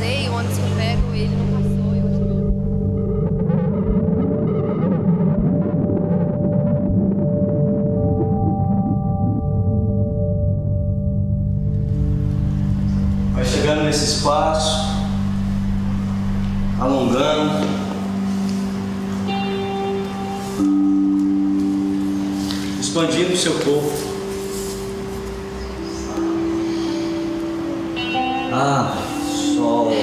passei, o ônibus que eu pego, ele não passou. Eu acho que... Vai chegando nesse espaço, alongando. Expandindo o seu corpo. Solta.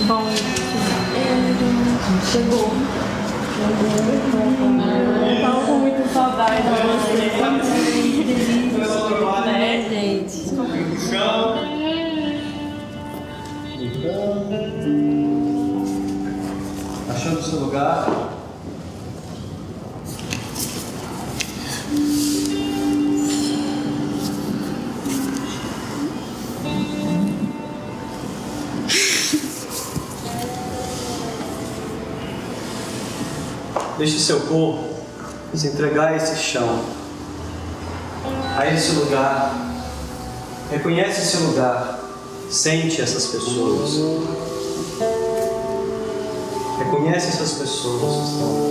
Bom, chegou. Tava com muita saudade de você. Né, gente? Achando o seu lugar. Deixe seu corpo se entregar a esse chão, a esse lugar. Reconhece esse lugar, sente essas pessoas. Reconhece essas pessoas que estão aqui.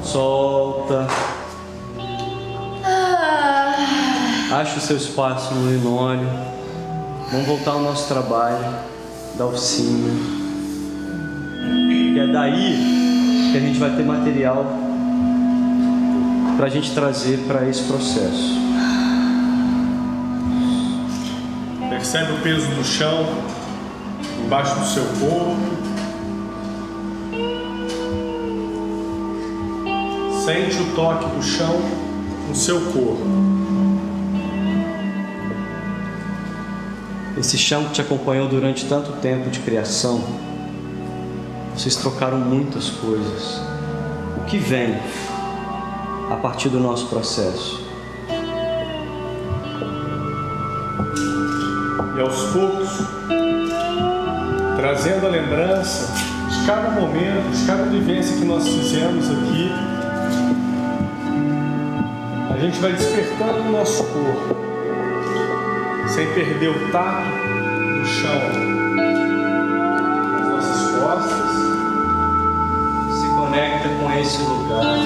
Solta. Acha o seu espaço no linóleo. Vamos voltar ao nosso trabalho da oficina. E é daí que a gente vai ter material para a gente trazer para esse processo. Percebe o peso do chão embaixo do seu corpo. Sente o toque do chão no seu corpo. Esse chão que te acompanhou durante tanto tempo de criação, vocês trocaram muitas coisas. O que vem a partir do nosso processo? E aos poucos, trazendo a lembrança de cada momento, de cada vivência que nós fizemos aqui, a gente vai despertando o nosso corpo, sem perder o tato do chão nas nossas costas. Se conecta com esse lugar.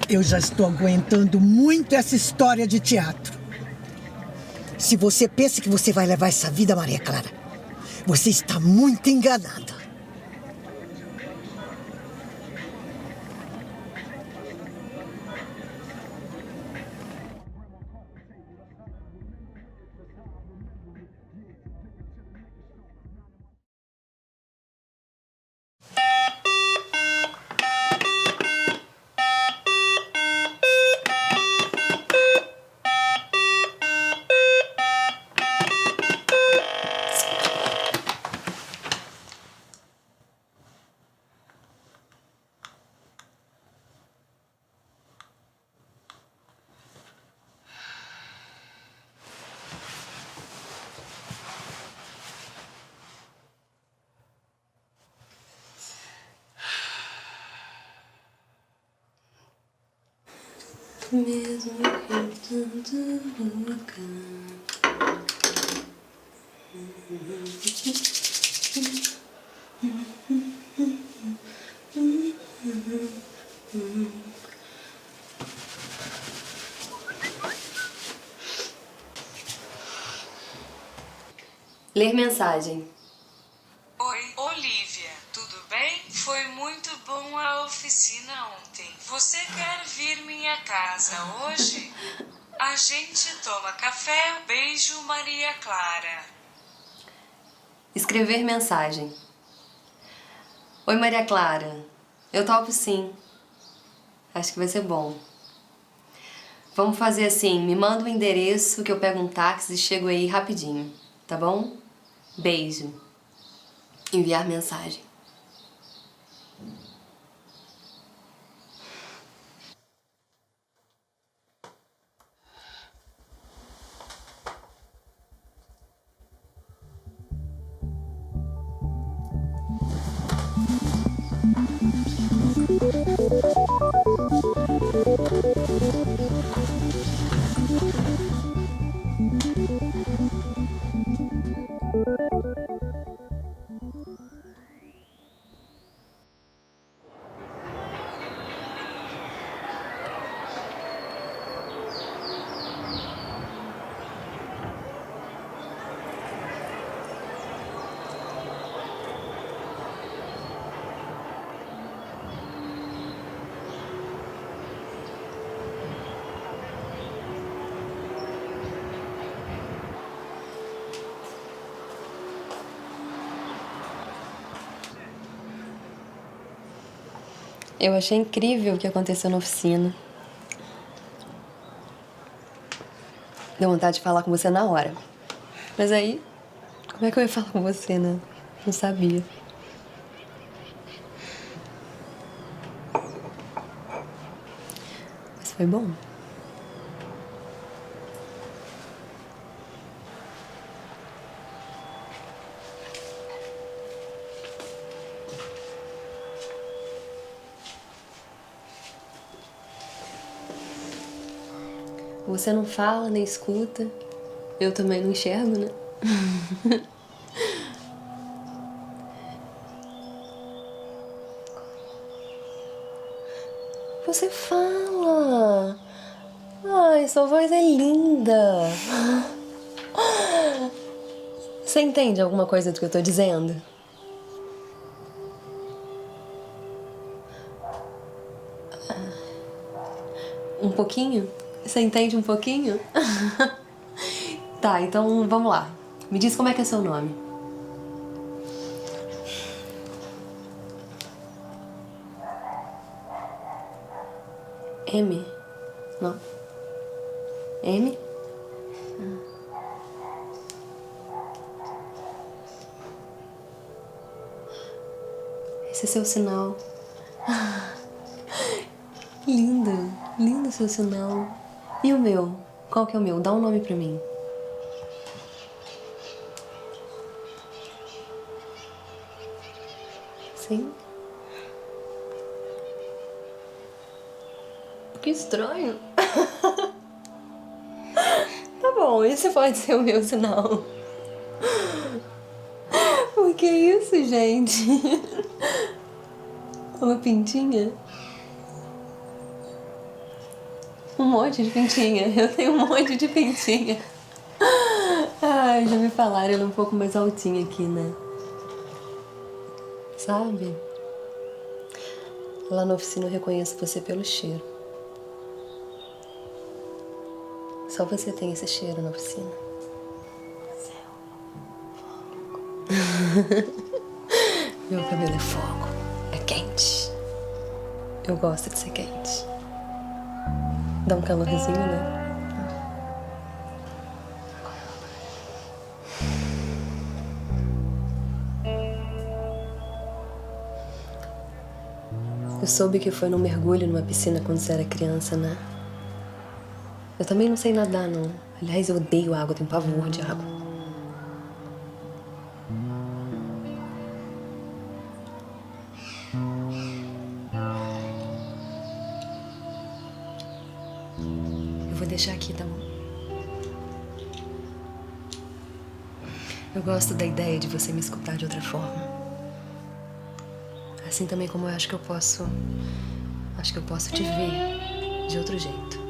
Eu já estou aguentando muito essa história de teatro. Se você pensa que você vai levar essa vida, Maria Clara, você está muito enganada. Mesmo cantando louca. Ler mensagem. Oi, Olivia, tudo bem? Foi muito bom a oficina ontem. Você quer vir minha casa hoje? A gente toma café. Beijo, Maria Clara. Escrever mensagem. Oi, Maria Clara. Eu topo sim. Acho que vai ser bom. Vamos fazer assim, me manda o endereço que eu pego um táxi e chego aí rapidinho, tá bom? Beijo. Enviar mensagem. Eu achei incrível o que aconteceu na oficina. Deu vontade de falar com você na hora. Mas aí, como é que eu ia falar com você, né? Não sabia. Mas foi bom. Você não fala nem escuta. Eu também não enxergo, né? Você fala. Ai, sua voz é linda. Você entende alguma coisa do que eu tô dizendo? Um pouquinho? Você entende um pouquinho? Tá, então vamos lá. Me diz como é que é seu nome. M? Não. M? Esse é seu sinal. Lindo, lindo seu sinal. E o meu? Qual que é o meu? Dá um nome pra mim. Sim? Que estranho. Tá bom, esse pode ser o meu sinal. O que é isso, gente? Uma pintinha? Um monte de pintinha. Eu tenho um monte de pintinha. Ai, já me falaram, ela é um pouco mais altinha aqui, né? Sabe? Lá na oficina eu reconheço você pelo cheiro. Só você tem esse cheiro na oficina. Meu cabelo é fogo. É quente. Eu gosto de ser quente. Dá um calorzinho, né? Eu soube que foi num mergulho numa piscina quando você era criança, né? Eu também não sei nadar, não. Aliás, eu odeio água, tenho pavor de água. Eu vou deixar aqui, tá bom? Eu gosto da ideia de você me escutar de outra forma. Assim também como eu acho que eu posso te ver de outro jeito.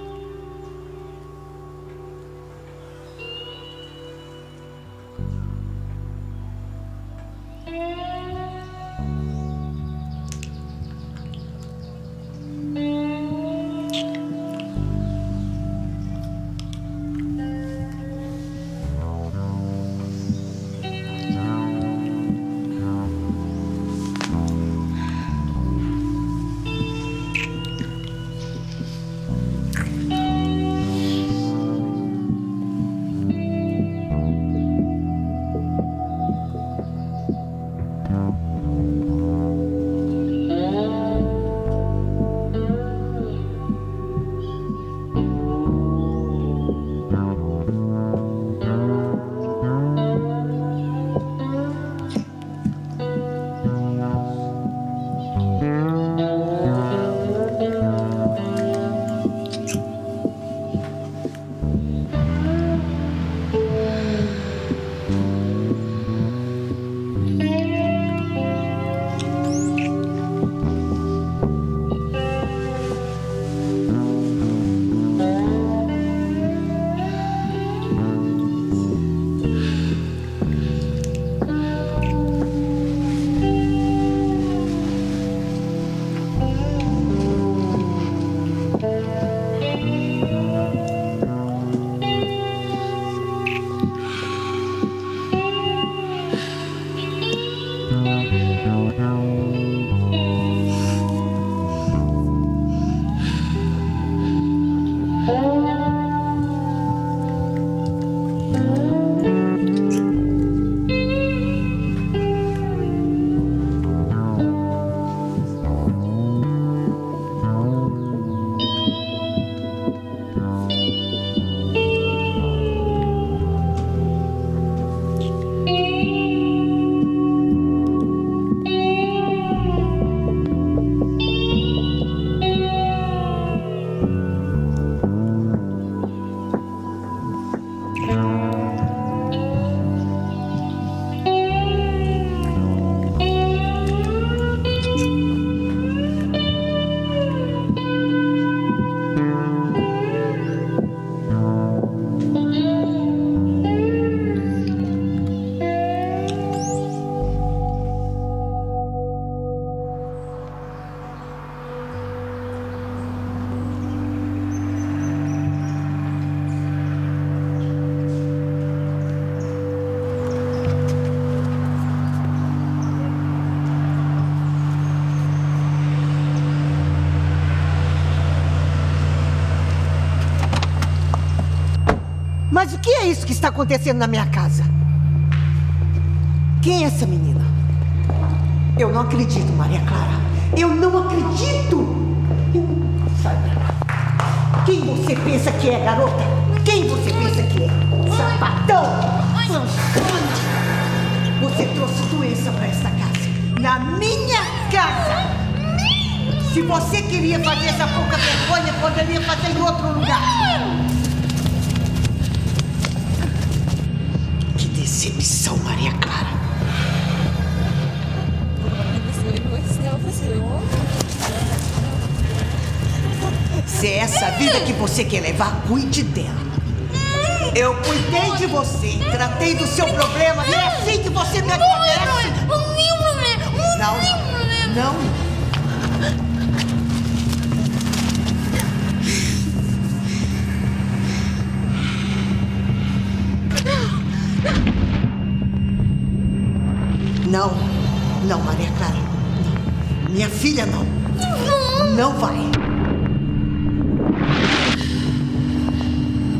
Mas o que é isso que está acontecendo na minha casa? Quem é essa menina? Eu não acredito, Maria Clara. Eu não acredito! Sai pra lá. Quem você pensa que é, garota? Quem você pensa que é? Sapatão! Você trouxe doença pra esta casa. Na minha casa! Se você queria fazer essa pouca vergonha, poderia fazer em outro lugar. Que decepção, Maria Clara. Se é essa vida que você quer levar, cuide dela. Eu cuidei de você, tratei do seu problema, e é assim que você me agradece. Não, não. Não, não, Maria Clara. Não. Minha filha, não. Não vai.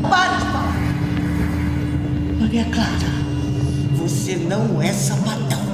Para de falar. Maria Clara, você não é sapatão.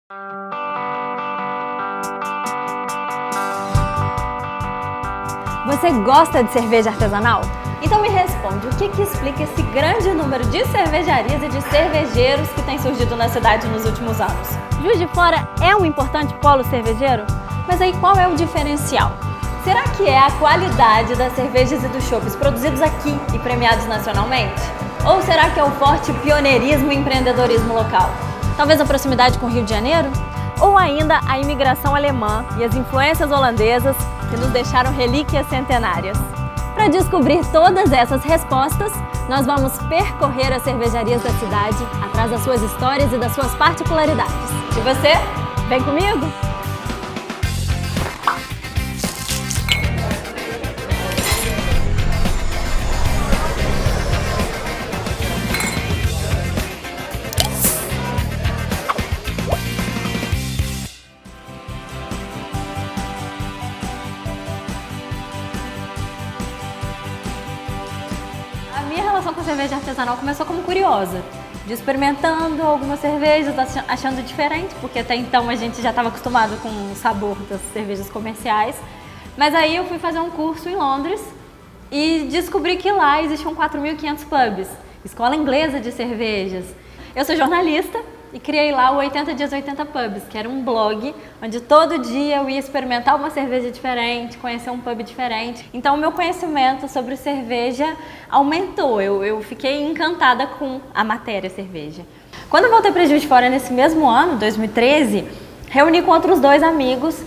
Você gosta de cerveja artesanal? Então me responde, o que explica esse grande número de cervejarias e de cervejeiros que tem surgido na cidade nos últimos anos? Juiz de Fora é um importante polo cervejeiro? Mas aí qual é o diferencial? Será que é a qualidade das cervejas e dos chopes produzidos aqui e premiados nacionalmente? Ou será que é o forte pioneirismo e empreendedorismo local? Talvez a proximidade com o Rio de Janeiro? Ou ainda a imigração alemã e as influências holandesas que nos deixaram relíquias centenárias? Para descobrir todas essas respostas, nós vamos percorrer as cervejarias da cidade atrás das suas histórias e das suas particularidades. E você? Vem comigo? A minha relação com a cerveja artesanal começou como curiosa, de experimentando algumas cervejas, achando diferente, porque até então a gente já estava acostumado com o sabor das cervejas comerciais. Mas aí eu fui fazer um curso em Londres e descobri que lá existiam 4.500 pubs, escola inglesa de cervejas. Eu sou jornalista e criei lá o 80 Dias 80 Pubs, que era um blog onde todo dia eu ia experimentar uma cerveja diferente, conhecer um pub diferente. Então o meu conhecimento sobre cerveja aumentou, eu fiquei encantada com a matéria cerveja. Quando eu voltei para Juiz de Fora nesse mesmo ano, 2013, reuni com outros 2 amigos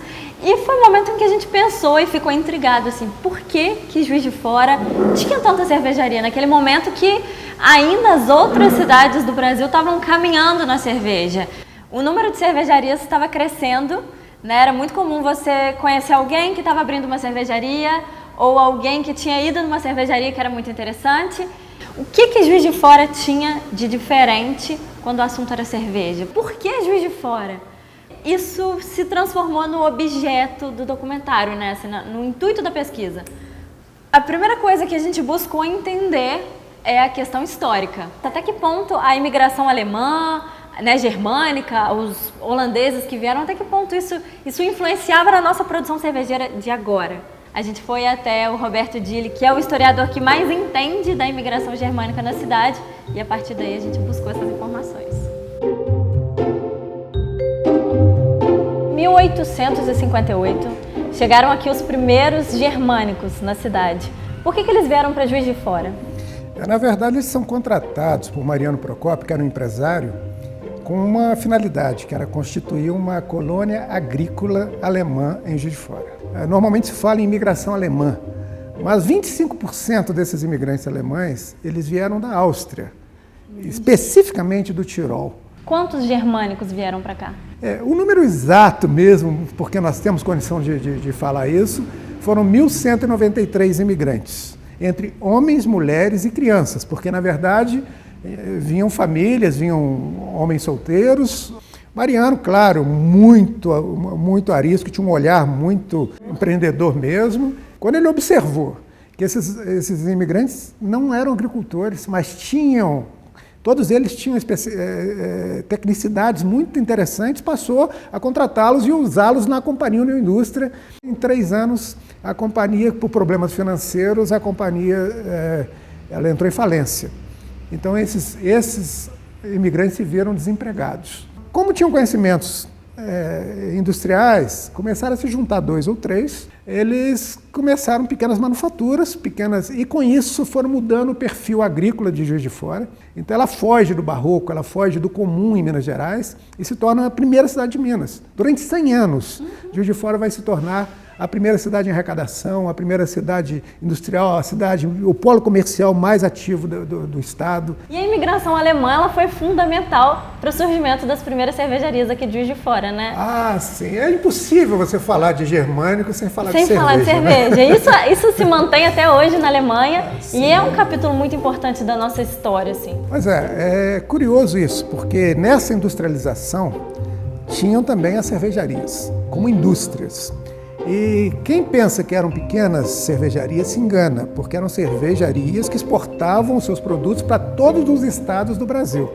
e foi um momento em que a gente pensou e ficou intrigado assim, por que Juiz de Fora tinha tanta cervejaria naquele momento que ainda as outras cidades do Brasil estavam caminhando na cerveja. O número de cervejarias estava crescendo, né? Era muito comum você conhecer alguém que estava abrindo uma cervejaria ou alguém que tinha ido numa cervejaria que era muito interessante. O que Juiz de Fora tinha de diferente quando o assunto era cerveja? Por que Juiz de Fora? Isso se transformou no objeto do documentário, né? Assim, no intuito da pesquisa. A primeira coisa que a gente buscou entender é a questão histórica. Até que ponto a imigração alemã, né, germânica, os holandeses que vieram, até que ponto isso influenciava na nossa produção cervejeira de agora? A gente foi até o Roberto Dille, que é o historiador que mais entende da imigração germânica na cidade, e a partir daí a gente buscou essas informações. 1858, chegaram aqui os primeiros germânicos na cidade. Por que eles vieram para Juiz de Fora? Na verdade, eles são contratados por Mariano Procópio, que era um empresário, com uma finalidade, que era constituir uma colônia agrícola alemã em Juiz de Fora. Normalmente se fala em imigração alemã, mas 25% desses imigrantes alemães, eles vieram da Áustria, especificamente do Tirol. Quantos germânicos vieram para cá? O número exato mesmo, porque nós temos condição de falar isso, foram 1.193 imigrantes, entre homens, mulheres e crianças, porque, na verdade, vinham famílias, vinham homens solteiros. Mariano, claro, muito arisco, tinha um olhar muito empreendedor mesmo. Quando ele observou que esses imigrantes não eram agricultores, mas todos eles tinham tecnicidades muito interessantes, passou a contratá-los e usá-los na Companhia União Indústria. Em 3 anos, a companhia, por problemas financeiros, ela entrou em falência. Então, esses imigrantes se viram desempregados. Como tinham conhecimentos industriais, começaram a se juntar 2 ou 3, eles começaram pequenas manufaturas, e com isso foram mudando o perfil agrícola de Juiz de Fora. Então ela foge do barroco, ela foge do comum em Minas Gerais e se torna a primeira cidade de Minas. Durante 100 anos, Juiz de Fora vai se tornar a primeira cidade em arrecadação, a primeira cidade industrial, o polo comercial mais ativo do estado. E a imigração alemã ela foi fundamental para o surgimento das primeiras cervejarias aqui de Juiz de Fora, né? Ah, sim. É impossível você falar de germânico sem falar de cerveja. Sem falar de cerveja. Né? Isso se mantém até hoje na Alemanha e é um capítulo muito importante da nossa história, assim. Pois é curioso isso, porque nessa industrialização tinham também as cervejarias, como indústrias. E quem pensa que eram pequenas cervejarias se engana, porque eram cervejarias que exportavam os seus produtos para todos os estados do Brasil.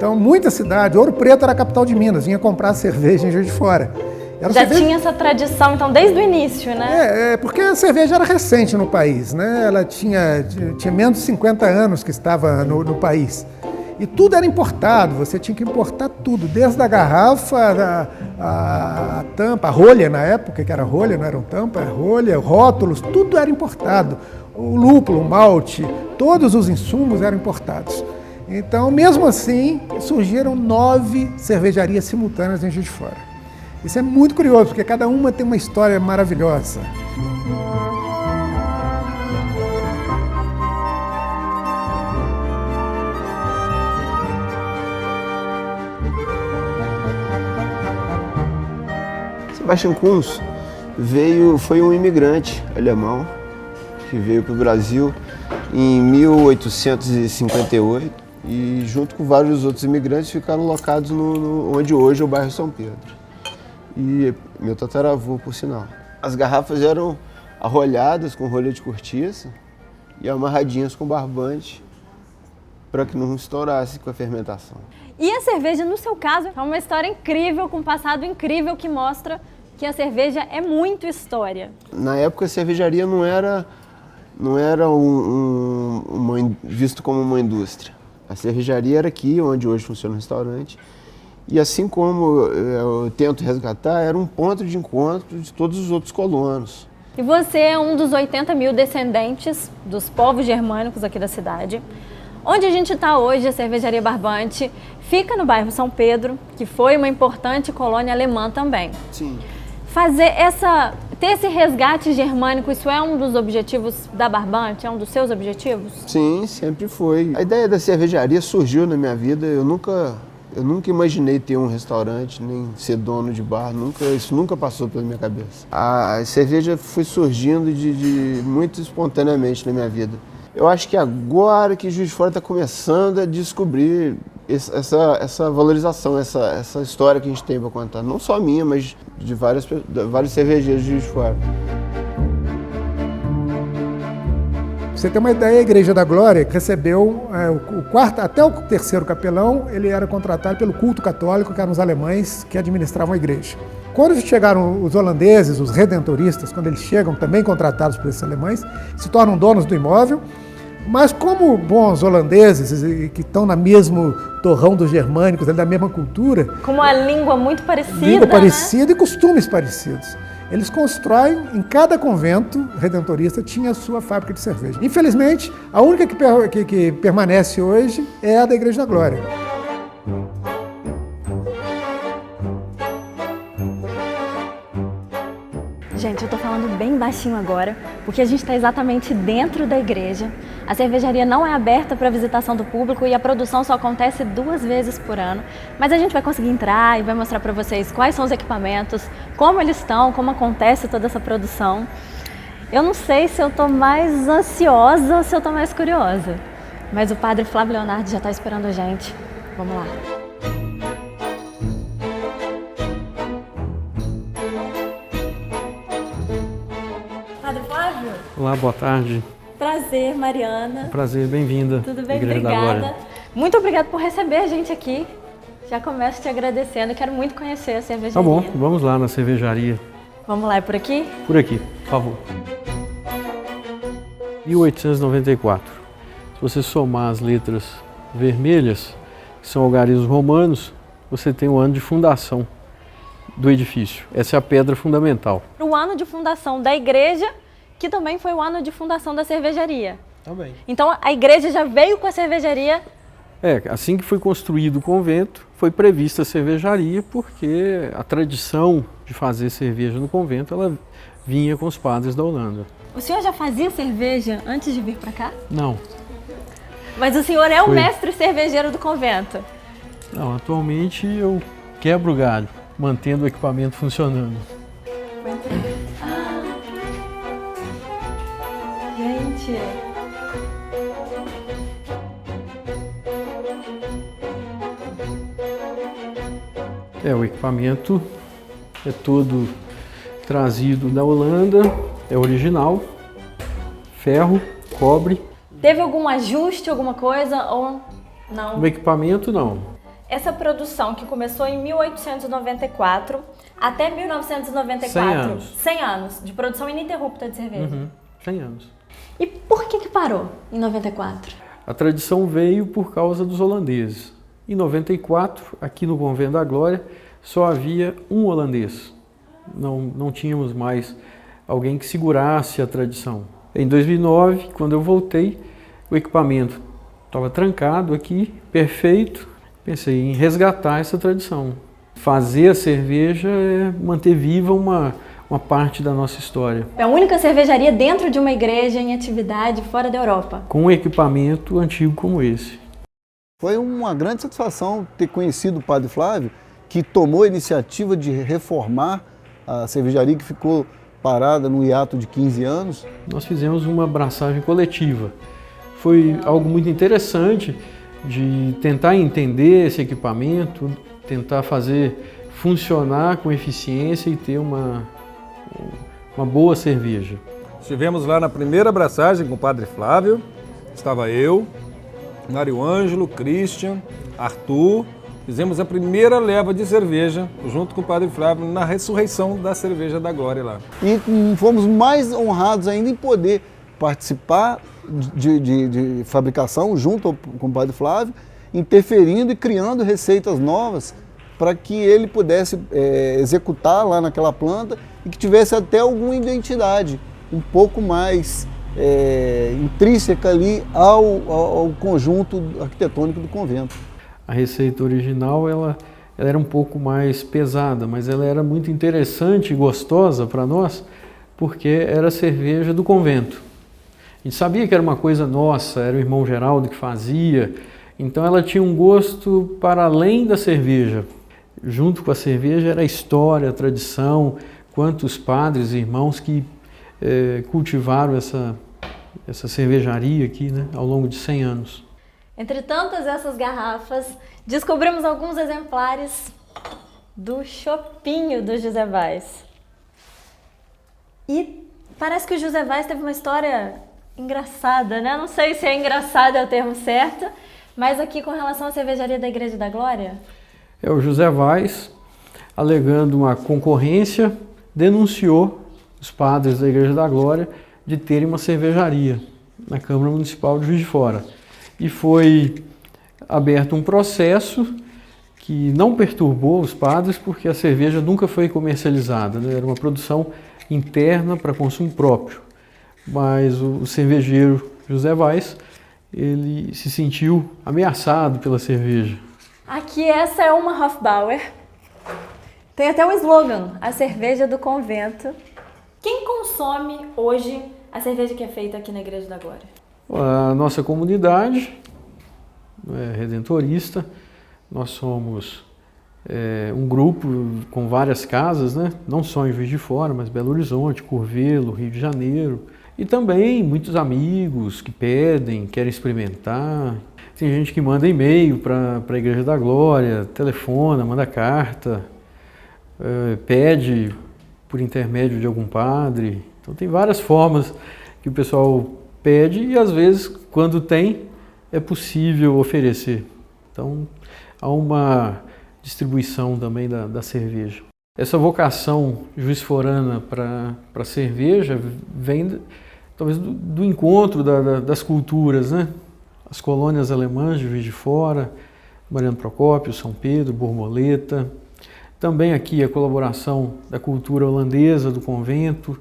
Então, muita cidade, Ouro Preto era a capital de Minas, vinha comprar cerveja em Juiz de Fora. Era Já tinha essa tradição, então, desde o início, né? Porque a cerveja era recente no país, né? Ela tinha menos de 50 anos que estava no país. E tudo era importado, você tinha que importar tudo, desde a garrafa, a tampa, a rolha na época, que era rolha, não eram tampa, rolha, rótulos, tudo era importado. O lúpulo, o malte, todos os insumos eram importados. Então, mesmo assim, surgiram 9 cervejarias simultâneas em Juiz de Fora. Isso é muito curioso, porque cada uma tem uma história maravilhosa. Sebastian Kunz foi um imigrante alemão que veio para o Brasil em 1858 e junto com vários outros imigrantes ficaram locados onde hoje é o bairro São Pedro. E meu tataravô, por sinal. As garrafas eram arrolhadas com rolha de cortiça e amarradinhas com barbante para que não estourasse com a fermentação. E a cerveja, no seu caso, é uma história incrível, com um passado incrível que mostra que a cerveja é muito história. Na época a cervejaria não era visto como uma indústria. A cervejaria era aqui, onde hoje funciona o restaurante. E assim como eu tento resgatar, era um ponto de encontro de todos os outros colonos. E você é um dos 80 mil descendentes dos povos germânicos aqui da cidade. Onde a gente está hoje, a Cervejaria Barbante, fica no bairro São Pedro, que foi uma importante colônia alemã também. Sim. Ter esse resgate germânico, isso é um dos objetivos da Barbante? É um dos seus objetivos? Sim, sempre foi. A ideia da cervejaria surgiu na minha vida. Eu nunca imaginei ter um restaurante, nem ser dono de bar. Isso nunca passou pela minha cabeça. A cerveja foi surgindo muito espontaneamente na minha vida. Eu acho que agora que Juiz de Fora está começando a descobrir essa valorização, essa história que a gente tem para contar. Não só a minha, mas de vários cervejeiros de Juiz de Fora. Pra você ter uma ideia, a Igreja da Glória recebeu o quarto, até o terceiro capelão, ele era contratado pelo culto católico, que eram os alemães que administravam a igreja. Quando chegaram os holandeses, os redentoristas, quando eles chegam, também contratados por esses alemães, se tornam donos do imóvel, mas como bons holandeses que estão no mesmo torrão dos germânicos, da mesma cultura... Com uma língua muito parecida, língua parecida e costumes parecidos. Eles constroem, em cada convento redentorista tinha a sua fábrica de cerveja. Infelizmente, a única que permanece hoje é a da Igreja da Glória. Gente, eu tô falando bem baixinho agora, porque a gente está exatamente dentro da igreja. A cervejaria não é aberta para visitação do público e a produção só acontece 2 vezes por ano. Mas a gente vai conseguir entrar e vai mostrar para vocês quais são os equipamentos, como eles estão, como acontece toda essa produção. Eu não sei se eu tô mais ansiosa ou se eu tô mais curiosa, mas o padre Flávio Leonardo já está esperando a gente. Vamos lá. Olá, boa tarde. Prazer, Mariana. Prazer, bem-vinda. Tudo bem? Igreja Obrigada. Muito obrigada por receber a gente aqui. Já começo te agradecendo. Quero muito conhecer a cervejaria. Tá bom, vamos lá na cervejaria. Vamos lá, é por aqui? Por aqui, por favor. 1894. Se você somar as letras vermelhas, que são algarismos romanos, você tem o ano de fundação do edifício. Essa é a pedra fundamental. O ano de fundação da igreja, que também foi o ano de fundação da cervejaria. Também. Então a igreja já veio com a cervejaria? Assim que foi construído o convento, foi prevista a cervejaria, porque a tradição de fazer cerveja no convento, ela vinha com os padres da Holanda. O senhor já fazia cerveja antes de vir para cá? Não. Mas o senhor é o mestre cervejeiro do convento? Não, atualmente eu quebro o galho, mantendo o equipamento funcionando. Gente... O equipamento é todo trazido da Holanda, é original, ferro, cobre. Teve algum ajuste, alguma coisa ou não? No equipamento não. Essa produção que começou em 1894 até 1994. 100 anos. 100 anos de produção ininterrupta de cerveja. 100 anos. E por que parou em 94? A tradição veio por causa dos holandeses. Em 94, aqui no Convento da Glória, só havia um holandês. Não tínhamos mais alguém que segurasse a tradição. Em 2009, quando eu voltei, o equipamento estava trancado aqui, perfeito. Pensei em resgatar essa tradição. Fazer a cerveja é manter viva uma parte da nossa história. É a única cervejaria dentro de uma igreja em atividade fora da Europa. Com um equipamento antigo como esse. Foi uma grande satisfação ter conhecido o Padre Flávio, que tomou a iniciativa de reformar a cervejaria que ficou parada no hiato de 15 anos. Nós fizemos uma abraçagem coletiva. Foi algo muito interessante de tentar entender esse equipamento, tentar fazer funcionar com eficiência e ter uma boa cerveja. Estivemos lá na primeira abraçagem com o Padre Flávio, estava eu, Mário Ângelo, Christian, Arthur. Fizemos a primeira leva de cerveja junto com o Padre Flávio na ressurreição da cerveja da Glória lá. E fomos mais honrados ainda em poder participar de fabricação junto com o Padre Flávio, interferindo e criando receitas novas para que ele pudesse executar lá naquela planta e que tivesse até alguma identidade um pouco mais intrínseca ali ao conjunto arquitetônico do convento. A receita original ela era um pouco mais pesada, mas ela era muito interessante e gostosa para nós, porque era a cerveja do convento. A gente sabia que era uma coisa nossa, era o irmão Geraldo que fazia, então ela tinha um gosto para além da cerveja. Junto com a cerveja era a história, a tradição, quantos padres e irmãos que cultivaram essa cervejaria aqui, né, ao longo de 100 anos. Entre tantas essas garrafas, descobrimos alguns exemplares do chopinho do José Vaz. E parece que o José Vaz teve uma história engraçada, né? Não sei se engraçado é o termo certo, mas aqui com relação à cervejaria da Igreja da Glória. O José Vaz, alegando uma concorrência, denunciou os padres da Igreja da Glória de terem uma cervejaria na Câmara Municipal de Juiz de Fora. E foi aberto um processo que não perturbou os padres, porque a cerveja nunca foi comercializada, né? Era uma produção interna para consumo próprio. Mas o cervejeiro José Vaz, ele se sentiu ameaçado pela cerveja. Aqui essa é uma Hofbauer. Tem até um slogan, a cerveja do convento. Quem consome hoje a cerveja que é feita aqui na Igreja da Glória? A nossa comunidade redentorista, nós somos um grupo com várias casas, né? Não só em Juiz de Fora, mas Belo Horizonte, Curvelo, Rio de Janeiro. E também muitos amigos que pedem, querem experimentar. Tem gente que manda e-mail para a Igreja da Glória, telefona, manda carta, pede por intermédio de algum padre. Então tem várias formas que o pessoal pede e às vezes, quando tem, é possível oferecer. Então há uma distribuição também da cerveja. Essa vocação juiz-forana para a cerveja vem talvez do encontro das culturas, né? As colônias alemãs de Juiz de Fora, Mariano Procópio, São Pedro, Borboleta. Também aqui a colaboração da cultura holandesa do convento,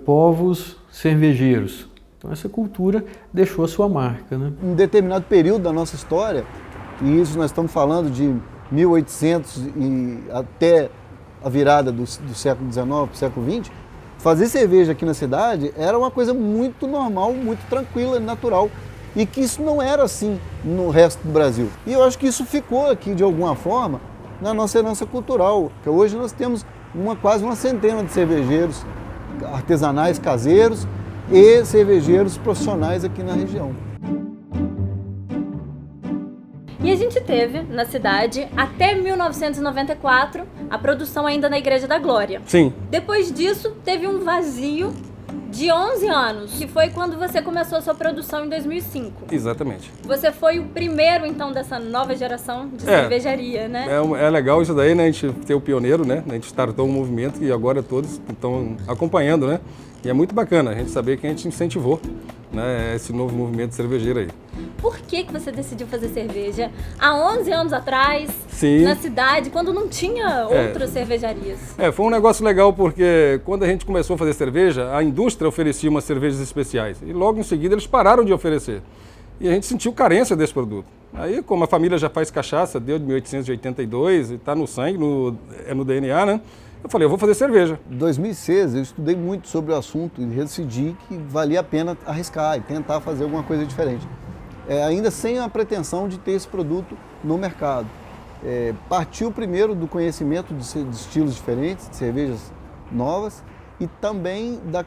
povos cervejeiros. Então essa cultura deixou a sua marca, né? Em determinado período da nossa história, e isso nós estamos falando de 1800 e até a virada do século XIX para o século XX, fazer cerveja aqui na cidade era uma coisa muito normal, muito tranquila, natural. E que isso não era assim no resto do Brasil. E eu acho que isso ficou aqui, de alguma forma, na nossa herança cultural. Porque hoje nós temos quase uma centena de cervejeiros artesanais caseiros e cervejeiros profissionais aqui na região. E a gente teve, na cidade, até 1994, a produção ainda na Igreja da Glória. Sim. Depois disso, teve um vazio de 11 anos, que foi quando você começou a sua produção em 2005. Exatamente. Você foi o primeiro, então, dessa nova geração de cervejaria, né? É legal isso daí, né? A gente ter o pioneiro, né? A gente startou um movimento e agora todos estão acompanhando, né? E é muito bacana a gente saber que a gente incentivou, né, esse novo movimento cervejeiro aí. Por que você decidiu fazer cerveja há 11 anos atrás, Sim. na cidade, quando não tinha outras cervejarias? Foi um negócio legal porque quando a gente começou a fazer cerveja, a indústria oferecia umas cervejas especiais e logo em seguida eles pararam de oferecer. E a gente sentiu carência desse produto. Aí, como a família já faz cachaça desde 1882 e está no sangue, no DNA, né? Eu falei, eu vou fazer cerveja. Em 2006, eu estudei muito sobre o assunto e decidi que valia a pena arriscar e tentar fazer alguma coisa diferente. Ainda sem a pretensão de ter esse produto no mercado. Partiu primeiro do conhecimento de estilos diferentes, de cervejas novas, e também da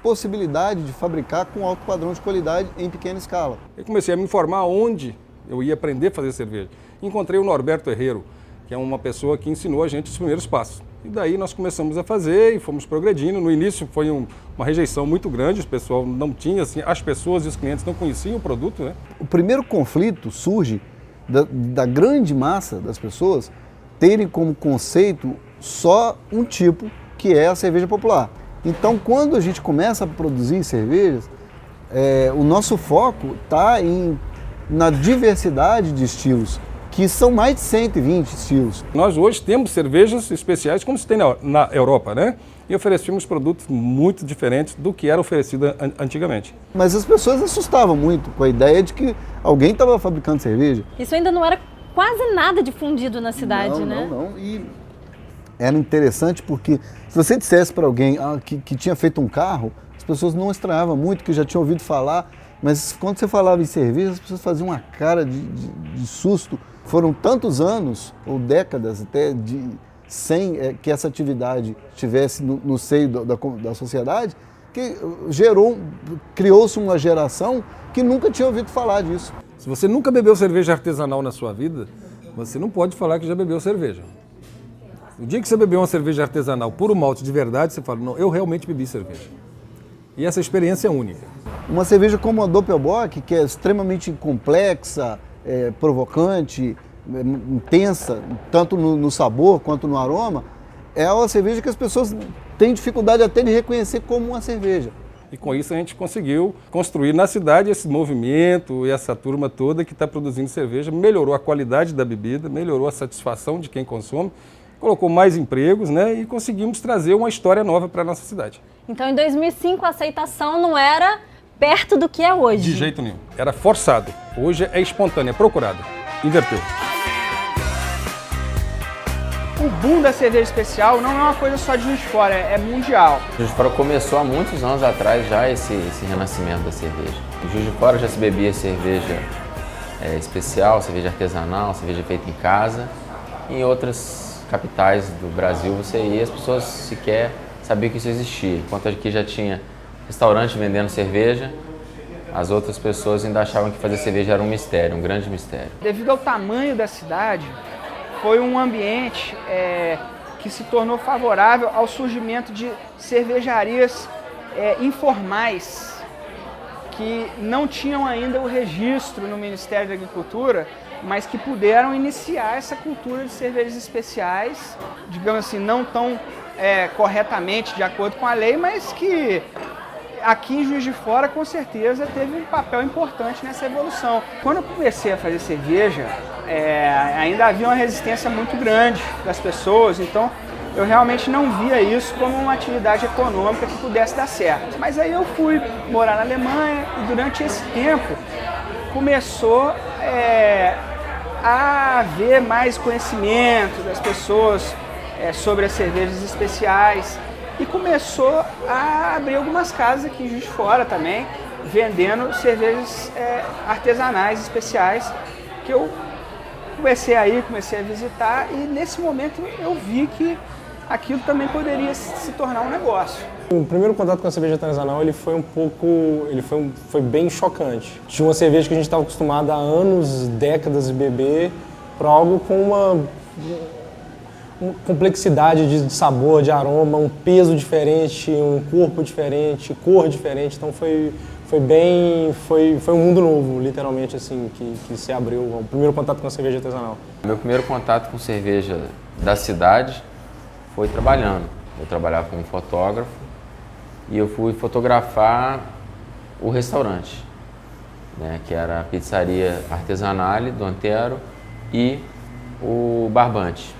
possibilidade de fabricar com alto padrão de qualidade em pequena escala. Eu comecei a me informar onde eu ia aprender a fazer cerveja. Encontrei o Norberto Herrero, que é uma pessoa que ensinou a gente os primeiros passos. E daí nós começamos a fazer e fomos progredindo. No início foi uma rejeição muito grande, o pessoal não tinha, assim, as pessoas e os clientes não conheciam o produto, né? O primeiro conflito surge da grande massa das pessoas terem como conceito só um tipo, que é a cerveja popular. Então, quando a gente começa a produzir cervejas, o nosso foco está na diversidade de estilos, que são mais de 120 estilos. Nós hoje temos cervejas especiais como se tem na Europa, né? E oferecemos produtos muito diferentes do que era oferecido antigamente. Mas as pessoas assustavam muito com a ideia de que alguém estava fabricando cerveja. Isso ainda não era quase nada difundido na cidade, né? Não. E era interessante porque se você dissesse para alguém que tinha feito um carro, as pessoas não estranhavam muito, que já tinham ouvido falar, mas quando você falava em cerveja, as pessoas faziam uma cara de susto. Foram tantos anos, ou décadas até, sem que essa atividade estivesse no seio da sociedade, que criou-se uma geração que nunca tinha ouvido falar disso. Se você nunca bebeu cerveja artesanal na sua vida, você não pode falar que já bebeu cerveja. O dia que você bebeu uma cerveja artesanal puro malte de verdade, você fala, não, eu realmente bebi cerveja. E essa experiência é única. Uma cerveja como a Doppelbock, que é extremamente complexa, provocante, intensa, tanto no sabor quanto no aroma, é uma cerveja que as pessoas têm dificuldade até de reconhecer como uma cerveja. E com isso a gente conseguiu construir na cidade esse movimento e essa turma toda que está produzindo cerveja, melhorou a qualidade da bebida, melhorou a satisfação de quem consome, colocou mais empregos, né, e conseguimos trazer uma história nova para a nossa cidade. Então em 2005 a aceitação não era perto do que é hoje? De jeito nenhum. Era forçado. Hoje é espontânea, é procurada. Inverteu. O boom da cerveja especial não é uma coisa só de Juiz de Fora, é mundial. Juiz de Fora começou há muitos anos atrás já esse renascimento da cerveja. Em Juiz de Fora já se bebia cerveja especial, cerveja artesanal, cerveja feita em casa. Em outras capitais do Brasil você ia e as pessoas sequer sabiam que isso existia. Enquanto aqui já tinha restaurante vendendo cerveja, as outras pessoas ainda achavam que fazer cerveja era um mistério, um grande mistério. Devido ao tamanho da cidade, foi um ambiente que se tornou favorável ao surgimento de cervejarias informais, que não tinham ainda o registro no Ministério da Agricultura, mas que puderam iniciar essa cultura de cervejas especiais, digamos assim, não tão corretamente de acordo com a lei, mas que aqui em Juiz de Fora, com certeza, teve um papel importante nessa evolução. Quando eu comecei a fazer cerveja, ainda havia uma resistência muito grande das pessoas, então eu realmente não via isso como uma atividade econômica que pudesse dar certo. Mas aí eu fui morar na Alemanha e durante esse tempo começou a haver mais conhecimento das pessoas sobre as cervejas especiais. E começou a abrir algumas casas aqui em Juiz de Fora também, vendendo cervejas artesanais especiais, que eu comecei a visitar e nesse momento eu vi que aquilo também poderia se tornar um negócio. O primeiro contato com a cerveja artesanal foi bem chocante. Tinha uma cerveja que a gente estava acostumado há anos, décadas de beber, para algo com complexidade de sabor, de aroma, um peso diferente, um corpo diferente, cor diferente. Então foi um mundo novo, literalmente, assim, que se abriu. O primeiro contato com a cerveja artesanal. Meu primeiro contato com cerveja da cidade foi trabalhando. Eu trabalhava como fotógrafo e eu fui fotografar o restaurante, né, que era a pizzaria Artesanale do Antero e o Barbante.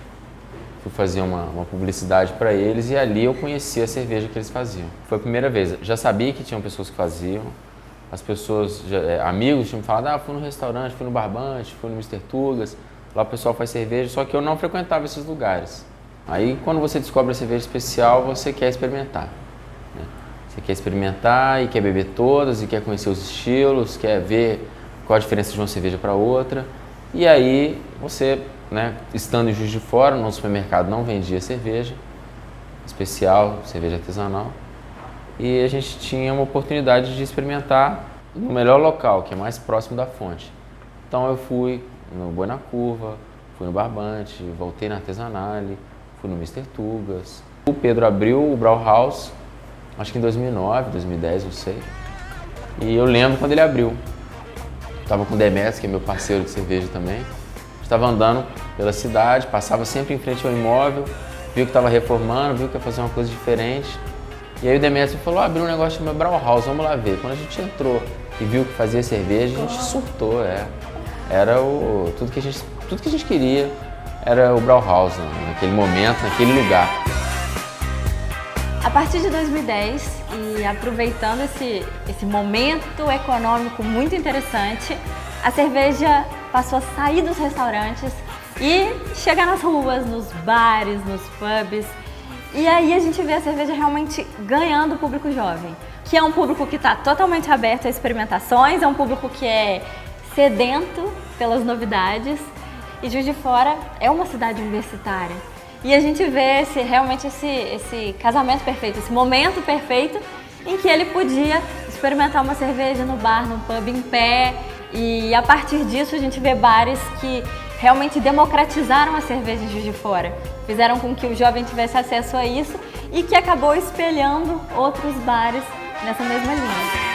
Fui fazer uma publicidade para eles e ali eu conheci a cerveja que eles faziam. Foi a primeira vez. Já sabia que tinham pessoas que faziam. As pessoas, amigos tinham me falado, fui no restaurante, fui no Barbante, fui no Mr. Tugas. Lá o pessoal faz cerveja, só que eu não frequentava esses lugares. Aí quando você descobre a cerveja especial, você quer experimentar, né? Você quer experimentar e quer beber todas e quer conhecer os estilos, quer ver qual a diferença de uma cerveja para outra. E aí você, né, estando em Juiz de Fora, no supermercado não vendia cerveja especial, cerveja artesanal. E a gente tinha uma oportunidade de experimentar no melhor local, que é mais próximo da fonte. Então eu fui no Boi na Curva, fui no Barbante, voltei na Artesanale, fui no Mr. Tugas. O Pedro abriu o Brauhaus, acho que em 2009, 2010, não sei. E eu lembro quando ele abriu. Estava com o Demetrios, que é meu parceiro de cerveja também. Estava andando pela cidade, passava sempre em frente ao imóvel, viu que estava reformando, viu que ia fazer uma coisa diferente. E aí o Demetrios falou, abriu um negócio chamado Brauhaus, vamos lá ver. Quando a gente entrou e viu que fazia cerveja, a gente surtou, Era tudo que a gente queria era o Brauhaus, naquele momento, naquele lugar. A partir de 2010, e aproveitando esse momento econômico muito interessante, a cerveja passou a sair dos restaurantes e chegar nas ruas, nos bares, nos pubs. E aí a gente vê a cerveja realmente ganhando o público jovem, que é um público que está totalmente aberto a experimentações, é um público que é sedento pelas novidades. E Juiz de Fora é uma cidade universitária. E a gente vê realmente esse casamento perfeito, esse momento perfeito em que ele podia experimentar uma cerveja no bar, no pub, em pé. E a partir disso a gente vê bares que realmente democratizaram a cerveja em Juiz de Fora. Fizeram com que o jovem tivesse acesso a isso e que acabou espelhando outros bares nessa mesma linha.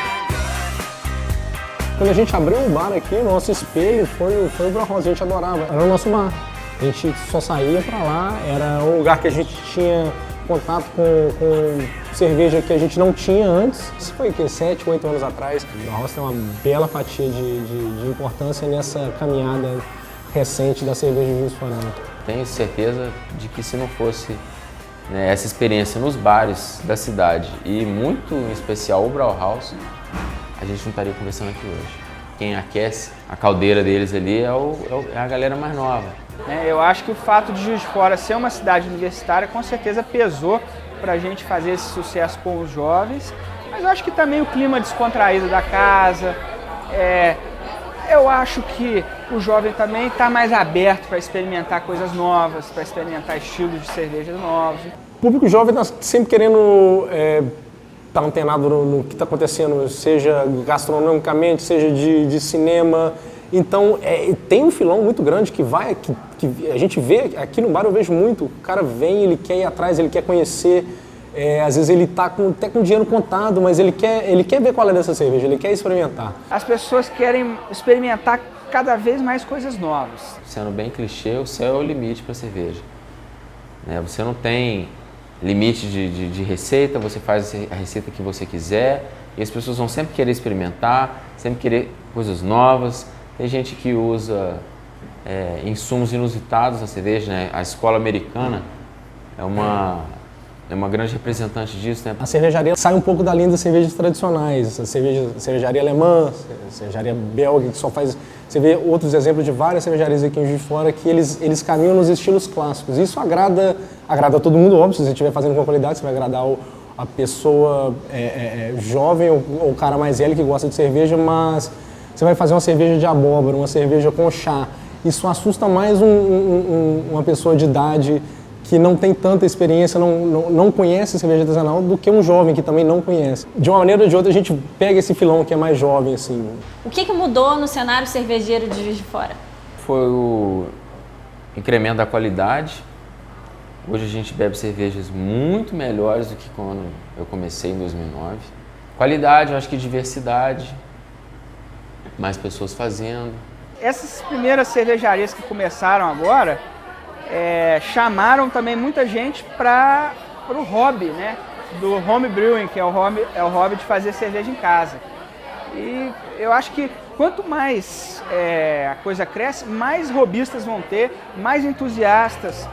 Quando a gente abriu o bar aqui, o nosso espelho foi o Brauhaus, a gente adorava. Era o nosso bar. A gente só saía pra lá, era um lugar que a gente tinha contato com cerveja que a gente não tinha antes. Isso foi 7, 8 anos atrás. O Brauhaus tem uma bela fatia de importância nessa caminhada recente da cerveja de Juiz de Fora. Tenho certeza de que se não fosse, né, essa experiência nos bares da cidade e muito em especial o Brauhaus, a gente não estaria conversando aqui hoje. Quem aquece a caldeira deles ali é a galera mais nova. Eu acho que o fato de Juiz de Fora ser uma cidade universitária com certeza pesou para a gente fazer esse sucesso com os jovens, mas eu acho que também o clima descontraído da casa, eu acho que o jovem também está mais aberto para experimentar coisas novas, para experimentar estilos de cerveja novos. O público jovem está sempre querendo estar antenado no que está acontecendo, seja gastronomicamente, seja de cinema. Então, tem um filão muito grande que a gente vê, aqui no bar eu vejo muito, o cara vem, ele quer ir atrás, ele quer conhecer, às vezes ele está até com dinheiro contado, mas ele quer ver qual é dessa cerveja, ele quer experimentar. As pessoas querem experimentar cada vez mais coisas novas. Sendo bem clichê, o céu é o limite para a cerveja. Você não tem limite de receita, você faz a receita que você quiser, e as pessoas vão sempre querer experimentar, sempre querer coisas novas. Tem gente que usa insumos inusitados na cerveja, né? A escola americana é uma grande representante disso, né? A cervejaria sai um pouco da linha das cervejas tradicionais, a cervejaria alemã, a cervejaria belga, que só faz... Você vê outros exemplos de várias cervejarias aqui em Juiz de Fora que eles caminham nos estilos clássicos. Isso agrada todo mundo, óbvio, se você estiver fazendo com qualidade, você vai agradar a pessoa jovem ou o cara mais velho que gosta de cerveja, mas você vai fazer uma cerveja de abóbora, uma cerveja com chá. Isso assusta mais uma pessoa de idade que não tem tanta experiência, não conhece cerveja artesanal, do que um jovem que também não conhece. De uma maneira ou de outra, a gente pega esse filão que é mais jovem, assim. O que mudou no cenário cervejeiro de Juiz de Fora? Foi o incremento da qualidade, Hoje a gente bebe cervejas muito melhores do que quando eu comecei em 2009. Qualidade, eu acho que diversidade, mais pessoas fazendo. Essas primeiras cervejarias que começaram agora chamaram também muita gente para o hobby, né? Do home brewing, que é o hobby de fazer cerveja em casa. E eu acho que quanto mais a coisa cresce, mais hobbyistas vão ter, mais entusiastas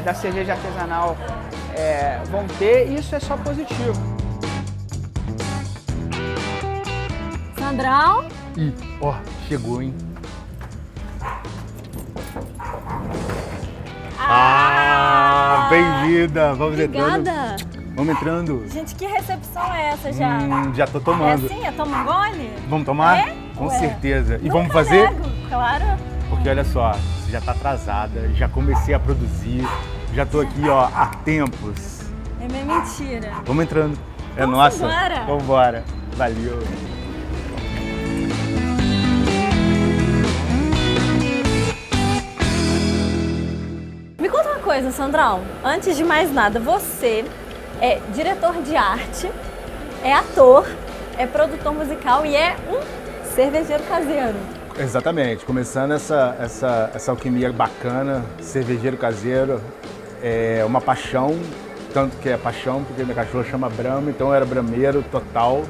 da cerveja artesanal vão ter, e isso é só positivo. Sandrão? Ó, chegou, hein? Bem-vinda! Vamos entrando. Obrigada! Vamos entrando. Gente, que recepção é essa já? Já tô tomando. É assim? Toma um gole? Vamos tomar? É? Com Ué. certeza. E Nunca vamos fazer? nego, claro. Porque olha só, você já tá atrasada, já comecei a produzir, já tô aqui, ó, há tempos. É minha mentira. Vamos entrando. É Vamos nossa. embora. Vambora. Valeu. Me conta uma coisa, Sandrão. Antes de mais nada, você é diretor de arte, é ator, é produtor musical e é um cervejeiro caseiro. Exatamente. Começando essa alquimia bacana, cervejeiro caseiro, é uma paixão, tanto que é paixão, porque minha cachorra chama Brahma, então eu era brameiro total.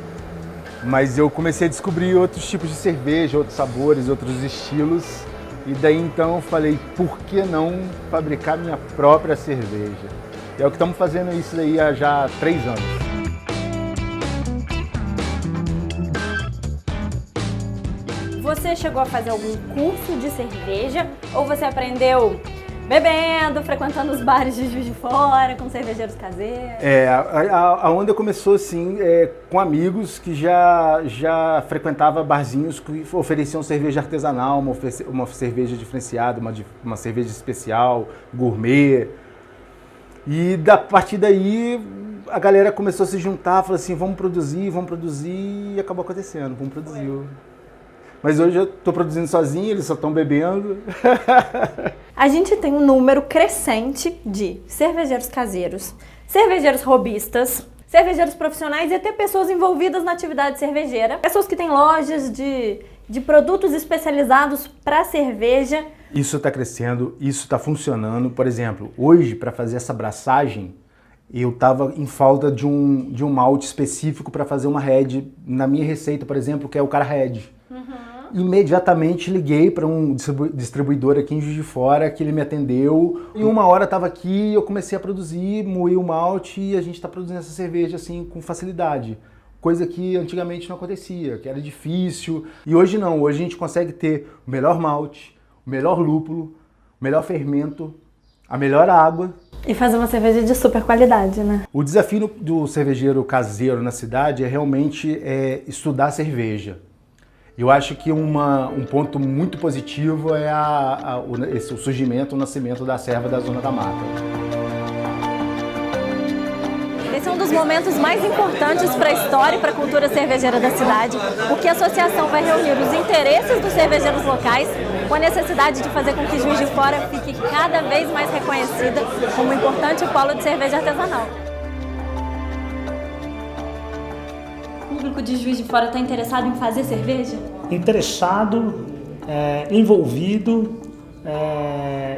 Mas eu comecei a descobrir outros tipos de cerveja, outros sabores, outros estilos. E daí então eu falei, por que não fabricar minha própria cerveja? E é o que estamos fazendo isso daí há já 3 anos. Você chegou a fazer algum curso de cerveja ou você aprendeu bebendo, frequentando os bares de Juiz de Fora, com cervejeiros caseiros? A onda começou assim, com amigos que já frequentava barzinhos que ofereciam cerveja artesanal, uma cerveja diferenciada, uma cerveja especial, gourmet. E a partir daí a galera começou a se juntar, falou assim, vamos produzir, e acabou acontecendo, vamos produzir. Mas hoje eu estou produzindo sozinho, eles só estão bebendo. A gente tem um número crescente de cervejeiros caseiros, cervejeiros hobbyistas, cervejeiros profissionais e até pessoas envolvidas na atividade cervejeira. Pessoas que têm lojas de produtos especializados para cerveja. Isso está crescendo, isso está funcionando. Por exemplo, hoje, para fazer essa braçagem, eu estava em falta de um malte específico para fazer uma Red. Na minha receita, por exemplo, que é o Cara Red. Imediatamente liguei para um distribuidor aqui em Juiz de Fora, que ele me atendeu. Em 1 hora estava aqui, eu comecei a produzir, moí o malte e a gente está produzindo essa cerveja assim com facilidade. Coisa que antigamente não acontecia, que era difícil. E hoje não, hoje a gente consegue ter o melhor malte, o melhor lúpulo, o melhor fermento, a melhor água. E fazer uma cerveja de super qualidade, né? O desafio do cervejeiro caseiro na cidade é realmente estudar cerveja. Eu acho que um ponto muito positivo é o surgimento, o nascimento da Serva da Zona da Mata. Esse é um dos momentos mais importantes para a história e para a cultura cervejeira da cidade, porque a associação vai reunir os interesses dos cervejeiros locais com a necessidade de fazer com que Juiz de Fora fique cada vez mais reconhecida como um importante polo de cerveja artesanal. O público de Juiz de Fora está interessado em fazer cerveja? Interessado, envolvido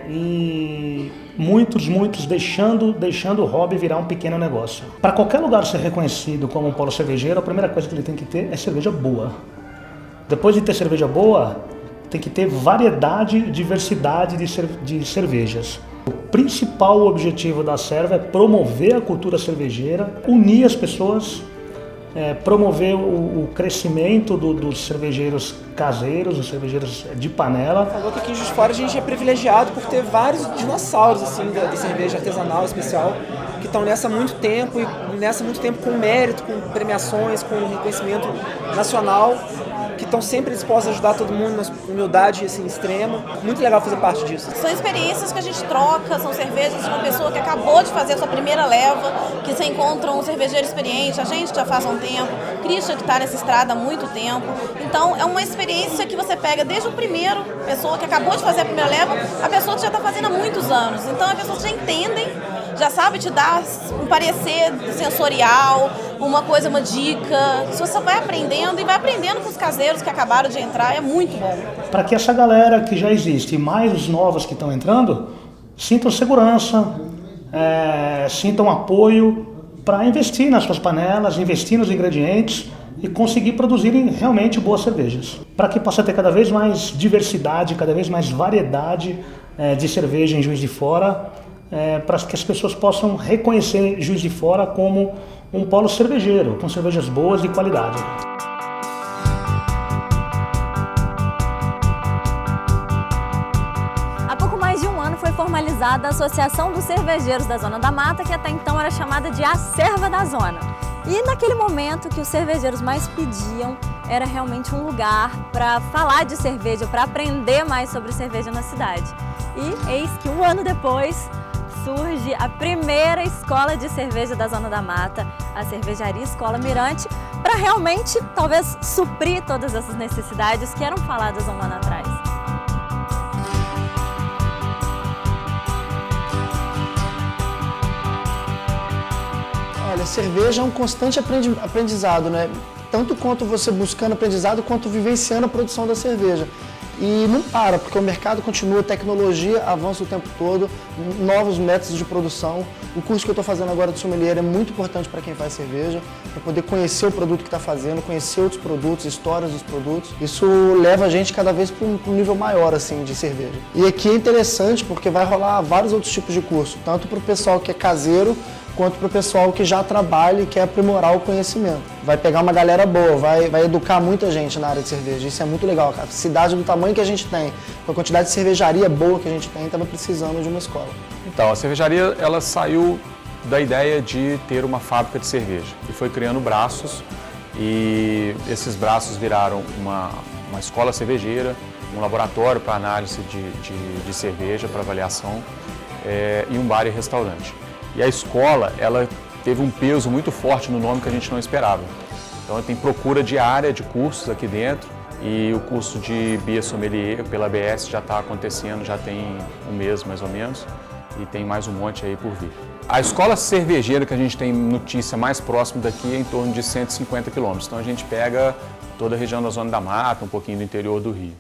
e muitos deixando o hobby virar um pequeno negócio. Para qualquer lugar ser reconhecido como um polo cervejeiro, a primeira coisa que ele tem que ter é cerveja boa. Depois de ter cerveja boa, tem que ter variedade e diversidade de cervejas. O principal objetivo da Serva é promover a cultura cervejeira, unir as pessoas, promover o crescimento dos cervejeiros caseiros, os cervejeiros de panela. Falou que aqui em Juiz de Fora a gente é privilegiado por ter vários dinossauros assim, da cerveja artesanal especial que estão nessa há muito tempo e nessa há muito tempo com mérito, com premiações, com reconhecimento nacional, que estão sempre dispostos a ajudar todo mundo na humildade assim, extrema. Muito legal fazer parte disso. São experiências que a gente troca, são cervejas de uma pessoa que acabou de fazer a sua primeira leva, que você encontra um cervejeiro experiente, a gente já faz há um tempo, Christian que está nessa estrada há muito tempo. Então é uma experiência que você pega desde o primeiro, pessoa que acabou de fazer a primeira leva, a pessoa que já está fazendo há muitos anos. Então as pessoas já entendem, já sabe te dar um parecer sensorial, uma coisa, uma dica. Você vai aprendendo e vai aprendendo com os caseiros que acabaram de entrar, é muito bom. Para que essa galera que já existe e mais os novos que estão entrando sintam segurança, sintam apoio para investir nas suas panelas, investir nos ingredientes e conseguir produzirem realmente boas cervejas. Para que possa ter cada vez mais diversidade, cada vez mais variedade de cerveja em Juiz de Fora, para que as pessoas possam reconhecer Juiz de Fora como um polo cervejeiro, com cervejas boas de qualidade. Há pouco mais de um ano foi formalizada a Associação dos Cervejeiros da Zona da Mata, que até então era chamada de Acerva da Zona. E naquele momento que os cervejeiros mais pediam era realmente um lugar para falar de cerveja, para aprender mais sobre cerveja na cidade. E eis que um ano depois surge a primeira escola de cerveja da Zona da Mata, a Cervejaria Escola Mirante, para realmente, talvez, suprir todas essas necessidades que eram faladas há um ano atrás. Olha, cerveja é um constante aprendizado, né? Tanto quanto você buscando aprendizado, quanto vivenciando a produção da cerveja. E não para, porque o mercado continua, a tecnologia avança o tempo todo, novos métodos de produção. O curso que eu estou fazendo agora de sommelier é muito importante para quem faz cerveja, para poder conhecer o produto que está fazendo, conhecer outros produtos, histórias dos produtos. Isso leva a gente cada vez para um nível maior assim, de cerveja. E aqui é interessante porque vai rolar vários outros tipos de curso, tanto para o pessoal que é caseiro, quanto para o pessoal que já trabalha e quer aprimorar o conhecimento. Vai pegar uma galera boa, vai educar muita gente na área de cerveja. Isso é muito legal. A cidade do tamanho que a gente tem, com a quantidade de cervejaria boa que a gente tem, estava precisando de uma escola. Então, a cervejaria ela saiu da ideia de ter uma fábrica de cerveja e foi criando braços, e esses braços viraram uma escola cervejeira, um laboratório para análise de cerveja, para avaliação, e um bar e restaurante. E a escola, ela teve um peso muito forte no nome que a gente não esperava. Então tem procura diária de cursos aqui dentro, e o curso de Bia Sommelier pela ABS já está acontecendo, já tem um mês mais ou menos, e tem mais um monte aí por vir. A escola cervejeira que a gente tem notícia mais próxima daqui é em torno de 150 quilômetros. Então a gente pega toda a região da Zona da Mata, um pouquinho do interior do Rio.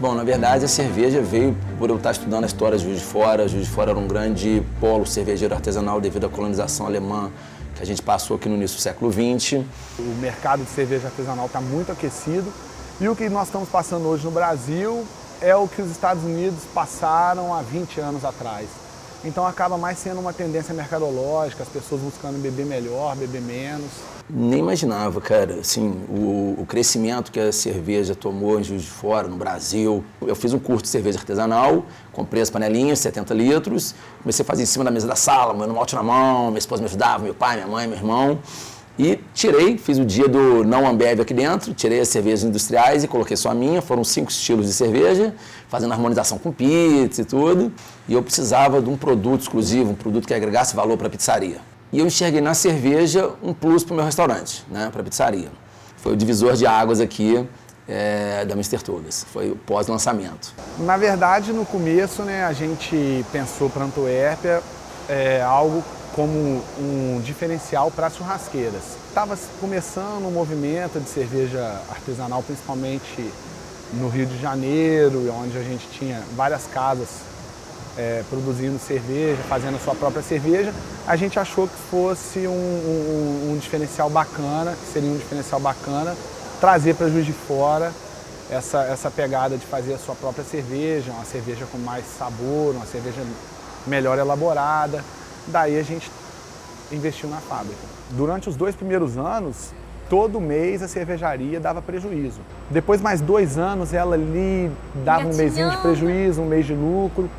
Bom, na verdade a cerveja veio por eu estar estudando a história de Juiz de Fora. Juiz de Fora era um grande polo cervejeiro artesanal devido à colonização alemã que a gente passou aqui no início do século XX. O mercado de cerveja artesanal está muito aquecido, e o que nós estamos passando hoje no Brasil é o que os Estados Unidos passaram há 20 anos atrás. Então acaba mais sendo uma tendência mercadológica, as pessoas buscando beber melhor, beber menos. Nem imaginava, cara, assim, o crescimento que a cerveja tomou em Juiz de Fora, no Brasil. Eu fiz um curso de cerveja artesanal, comprei as panelinhas, 70 litros, comecei a fazer em cima da mesa da sala, meu malte na mão, minha esposa me ajudava, meu pai, minha mãe, meu irmão. E fiz o dia do não Ambev aqui dentro, tirei as cervejas industriais e coloquei só a minha. Foram 5 estilos de cerveja, fazendo harmonização com pizza e tudo. E eu precisava de um produto exclusivo, um produto que agregasse valor para a pizzaria. E eu enxerguei na cerveja um plus para o meu restaurante, né, para a pizzaria. Foi o divisor de águas aqui da Mr. Togas, foi o pós-lançamento. Na verdade, no começo, né, a gente pensou para Antuérpia algo como um diferencial para as churrasqueiras. Estava começando um movimento de cerveja artesanal, principalmente no Rio de Janeiro, onde a gente tinha várias casas produzindo cerveja, fazendo a sua própria cerveja. A gente achou que fosse um diferencial bacana, que seria um diferencial bacana, trazer para Juiz de Fora essa pegada de fazer a sua própria cerveja, uma cerveja com mais sabor, uma cerveja melhor elaborada. Daí a gente investiu na fábrica. Durante os 2 primeiros anos, todo mês a cervejaria dava prejuízo. Depois, mais 2 anos, ela ali dava um mesinho de prejuízo, um mês de lucro.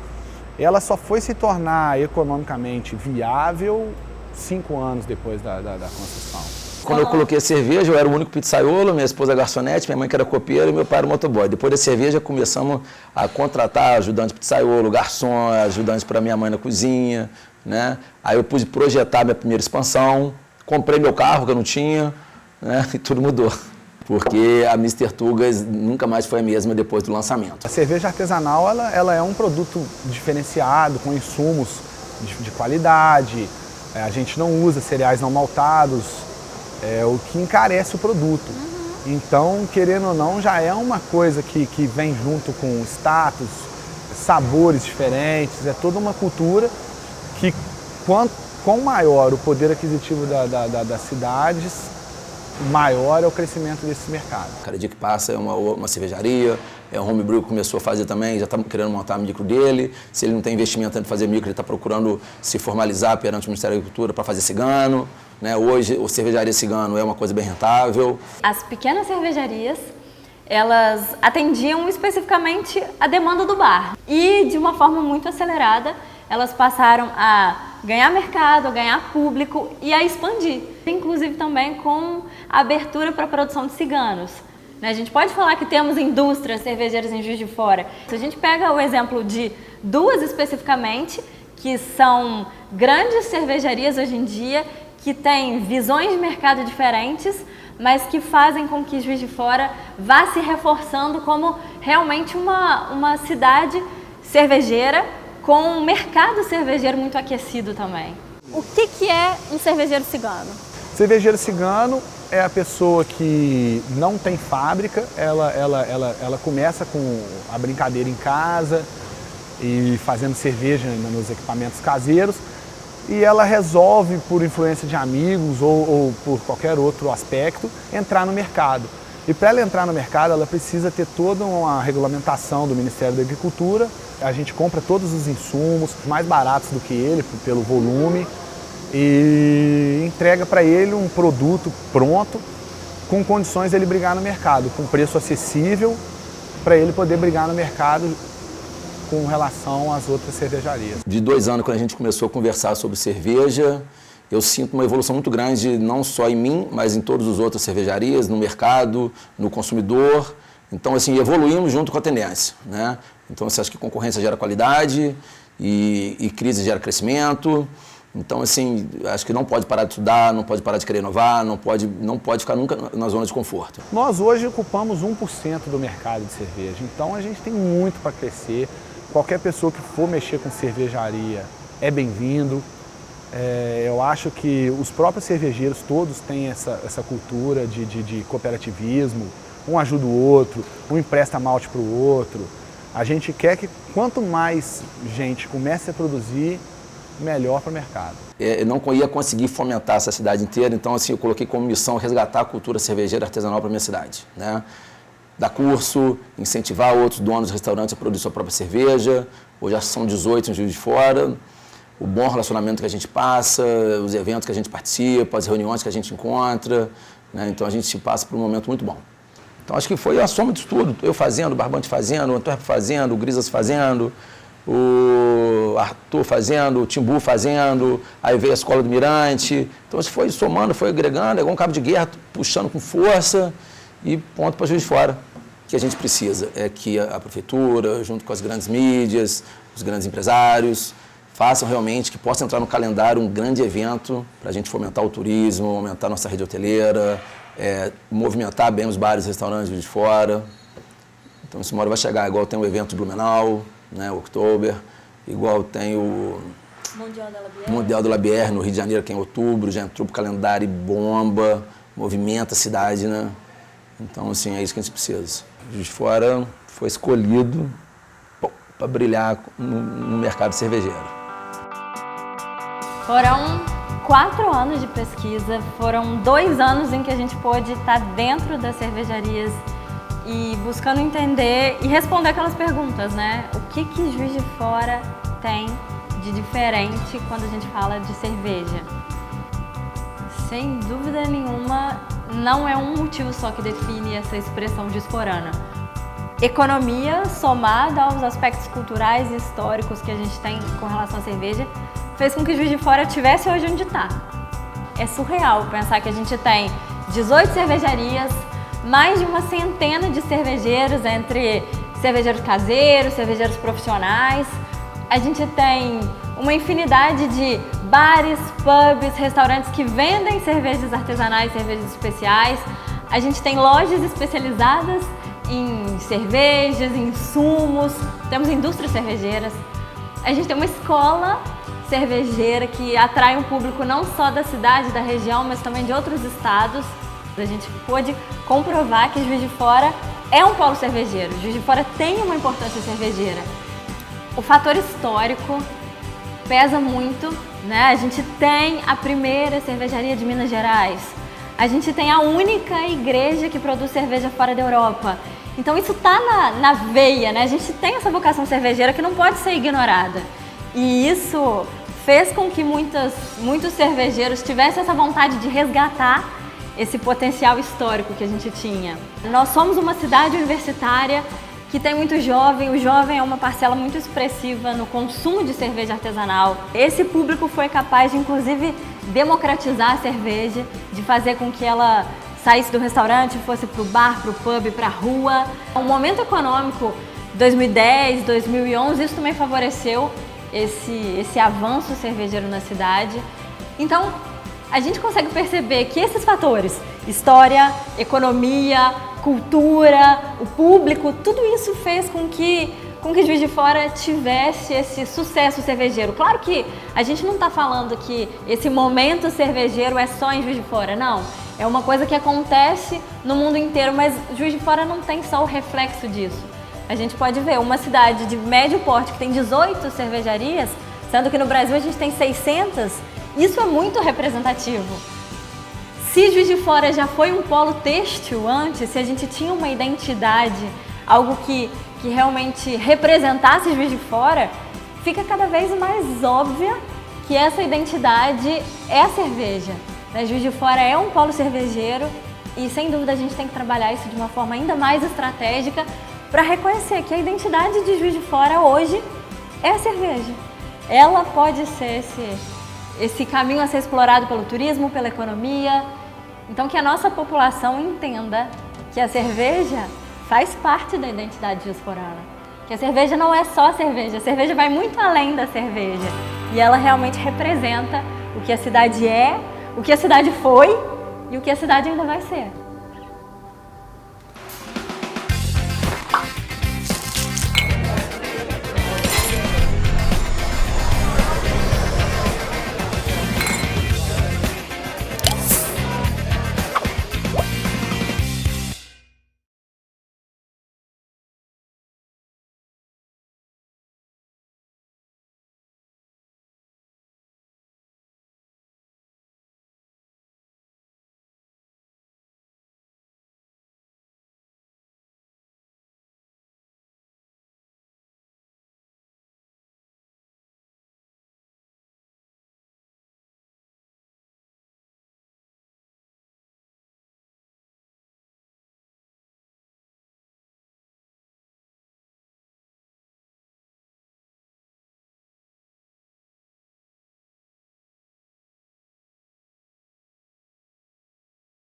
Ela só foi se tornar economicamente viável 5 anos depois da construção. Quando eu coloquei a cerveja, eu era o único pizzaiolo, minha esposa garçonete, minha mãe que era copeira e meu pai era motoboy. Depois da cerveja, começamos a contratar ajudante pizzaiolo, garçom, ajudante para minha mãe na cozinha, né? Aí eu pude projetar minha primeira expansão, comprei meu carro que eu não tinha, né? E tudo mudou. Porque a Mr. Tugas nunca mais foi a mesma depois do lançamento. A cerveja artesanal ela é um produto diferenciado, com insumos de qualidade. A gente não usa cereais não maltados, o que encarece o produto. Então, querendo ou não, já é uma coisa que vem junto com status, sabores diferentes, é toda uma cultura que, quanto maior o poder aquisitivo das cidades, maior é o crescimento desse mercado. Cada dia que passa é uma cervejaria, o homebrew que começou a fazer também, já está querendo montar a micro dele. Se ele não tem investimento antes de fazer micro, ele está procurando se formalizar perante o Ministério da Agricultura para fazer cigano. Né? Hoje, a cervejaria cigano é uma coisa bem rentável. As pequenas cervejarias, elas atendiam especificamente a demanda do bar. E, de uma forma muito acelerada, elas passaram a ganhar mercado, a ganhar público e a expandir. Inclusive também com a abertura para a produção de ciganos. A gente pode falar que temos indústrias cervejeiras em Juiz de Fora. Se a gente pega o exemplo de 2 especificamente, que são grandes cervejarias hoje em dia, que têm visões de mercado diferentes, mas que fazem com que Juiz de Fora vá se reforçando como realmente uma cidade cervejeira com um mercado cervejeiro muito aquecido também. O que é um cervejeiro cigano? Cervejeiro cigano é a pessoa que não tem fábrica, ela começa com a brincadeira em casa e fazendo cerveja nos equipamentos caseiros e ela resolve, por influência de amigos ou por qualquer outro aspecto, entrar no mercado. E para ela entrar no mercado, ela precisa ter toda uma regulamentação do Ministério da Agricultura. A gente compra todos os insumos, mais baratos do que ele, pelo volume, e entrega para ele um produto pronto, com condições dele brigar no mercado, com preço acessível, para ele poder brigar no mercado com relação às outras cervejarias. De 2 anos, quando a gente começou a conversar sobre cerveja, eu sinto uma evolução muito grande, não só em mim, mas em todas as outras cervejarias, no mercado, no consumidor. Então, assim, evoluímos junto com a tendência, né? Então, assim, acho que concorrência gera qualidade e crise gera crescimento. Então, assim, acho que não pode parar de estudar, não pode parar de querer inovar, não pode ficar nunca na zona de conforto. Nós hoje ocupamos 1% do mercado de cerveja, então a gente tem muito para crescer. Qualquer pessoa que for mexer com cervejaria é bem-vindo. Eu acho que os próprios cervejeiros todos têm essa cultura de cooperativismo, um ajuda o outro, um empresta malte para o outro. A gente quer que quanto mais gente comece a produzir, melhor para o mercado. Eu não ia conseguir fomentar essa cidade inteira, então assim, eu coloquei como missão resgatar a cultura cervejeira artesanal para a minha cidade, né? Dar curso, incentivar outros donos de restaurantes a produzir sua própria cerveja. Hoje já são 18 em Juiz de Fora. O bom relacionamento que a gente passa, os eventos que a gente participa, as reuniões que a gente encontra, né? Então a gente passa por um momento muito bom. Então acho que foi a soma disso tudo. Eu fazendo, o Barbante fazendo, o Antwerp fazendo, o Grisas fazendo, o Arthur fazendo, o Timbu fazendo, aí veio a Escola do Mirante. Então isso foi somando, foi agregando, é igual um cabo de guerra, puxando com força e ponto para Juiz de Fora. O que a gente precisa é que a prefeitura, junto com as grandes mídias, os grandes empresários, façam realmente que possa entrar no calendário um grande evento para a gente fomentar o turismo, aumentar nossa rede hoteleira, movimentar bem os bares e restaurantes de Fora. Então, isso uma hora vai chegar, igual tem o evento de Blumenau, né, o Oktober, igual tem o Mundial de la Bière no Rio de Janeiro, que é em outubro, já entrou pro calendário e bomba, movimenta a cidade, né? Então, assim, é isso que a gente precisa. Juiz de Fora foi escolhido para brilhar no mercado cervejeiro. Foram 4 anos de pesquisa, foram 2 anos em que a gente pôde estar dentro das cervejarias e buscando entender e responder aquelas perguntas, né? O que Juiz de Fora tem de diferente quando a gente fala de cerveja? Sem dúvida nenhuma, não é um motivo só que define essa expressão diasporana. Economia somada aos aspectos culturais e históricos que a gente tem com relação à cerveja fez com que Juiz de Fora estivesse hoje onde está. É surreal pensar que a gente tem 18 cervejarias, mais de uma centena de cervejeiros, entre cervejeiros caseiros, cervejeiros profissionais. A gente tem uma infinidade de bares, pubs, restaurantes que vendem cervejas artesanais, cervejas especiais. A gente tem lojas especializadas em cervejas, em insumos, temos indústrias cervejeiras. A gente tem uma escola cervejeira que atrai um público não só da cidade, da região, mas também de outros estados. A gente pôde comprovar que Juiz de Fora é um polo cervejeiro. Juiz de Fora tem uma importância cervejeira. O fator histórico pesa muito, né? A gente tem a primeira cervejaria de Minas Gerais. A gente tem a única igreja que produz cerveja fora da Europa. Então isso está na veia, né? A gente tem essa vocação cervejeira que não pode ser ignorada. E isso fez com que muitos cervejeiros tivessem essa vontade de resgatar esse potencial histórico que a gente tinha. Nós somos uma cidade universitária que tem muito jovem, o jovem é uma parcela muito expressiva no consumo de cerveja artesanal. Esse público foi capaz de, inclusive, democratizar a cerveja, de fazer com que ela saísse do restaurante, fosse para o bar, para o pub, para a rua. O momento econômico, 2010, 2011, isso também favoreceu esse avanço cervejeiro na cidade. Então, a gente consegue perceber que esses fatores, história, economia, cultura, o público, tudo isso fez com que Juiz de Fora tivesse esse sucesso cervejeiro. Claro que a gente não está falando que esse momento cervejeiro é só em Juiz de Fora, não. É uma coisa que acontece no mundo inteiro, mas Juiz de Fora não tem só o reflexo disso. A gente pode ver uma cidade de médio porte que tem 18 cervejarias, sendo que no Brasil a gente tem 600, isso é muito representativo. Se Juiz de Fora já foi um polo têxtil antes, se a gente tinha uma identidade, algo que realmente representasse Juiz de Fora, fica cada vez mais óbvia que essa identidade é a cerveja. Juiz de Fora é um polo cervejeiro e, sem dúvida, a gente tem que trabalhar isso de uma forma ainda mais estratégica para reconhecer que a identidade de Juiz de Fora hoje é a cerveja. Ela pode ser esse caminho a ser explorado pelo turismo, pela economia. Então, que a nossa população entenda que a cerveja faz parte da identidade diasporana. Que a cerveja não é só cerveja, a cerveja vai muito além da cerveja. E ela realmente representa o que a cidade é, o que a cidade foi e o que a cidade ainda vai ser.